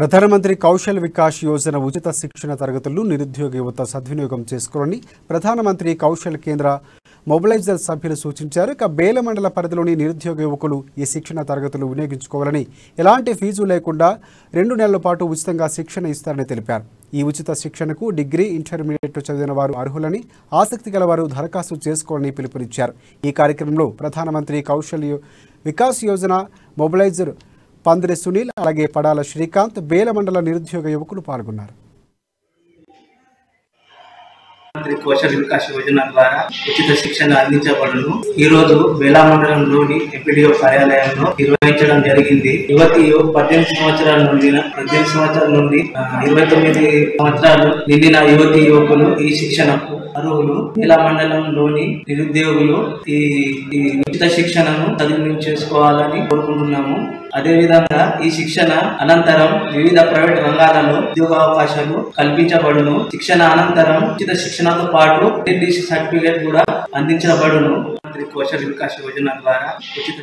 ప్రధానమంత్రి కౌశల్ వికాస్ యోజన ఉచిత శిక్షణ తరగతులను నిరుద్యోగ యువత సద్వినియోగం చేసుకోవాలని ప్రధానమంత్రి కౌశల్ కేంద్ర మొబిలైజర్ సభ్యులు సూచించారు. ఇక బేల మండల పరిధిలోని నిరుద్యోగ యువకులు ఈ శిక్షణ తరగతులు వినియోగించుకోవాలని, ఎలాంటి ఫీజు లేకుండా 2 నెలల పాటు ఉచితంగా శిక్షణ ఇస్తారని తెలిపారు. ఈ ఉచిత శిక్షణకు డిగ్రీ, ఇంటర్మీడియట్ చదివిన వారు అర్హులని, ఆసక్తి గలవారు దరఖాస్తు చేసుకోవాలని పిలుపునిచ్చారు. ఈ కార్యక్రమంలో ప్రధానమంత్రి కౌశల్ వికాస్ యోజన మొబిలైజర్ పందిరి సునీల్, అలాగే పడాల శ్రీకాంత్, బేల మండల నిరుద్యోగ యువకులు పాల్గొన్నారు. కౌశల్ వికాస్ యోజన ద్వారా ఉచిత శిక్షణ అందించబడును. ఈ రోజు బేలా మండలంలోని ఎంపీడీఓ కార్యాలయంలో నిర్వహించడం జరిగింది. యువతియు 18 సంవత్సరాల నుండి 29 సంవత్సరాలు నిండిన యువతి యువకులు ఈ శిక్షణకు అర్హులు. బేలా మండలంలోని నిరుద్యోగులు ఈ ఉచిత శిక్షణను సద్వినియోగం చేసుకోవాలని కోరుకుంటున్నాము. అదేవిధంగా ఈ శిక్షణ అనంతరం వివిధ ప్రైవేట్ రంగాలలో ఉద్యోగ అవకాశాలు కల్పించబడును. శిక్షణ అనంతరం ఉచిత శిక్షణతో పాటు సర్టిఫికేట్ కూడా అందించబడును. కౌశల్ వికాస్ యోజన ద్వారా ఉచిత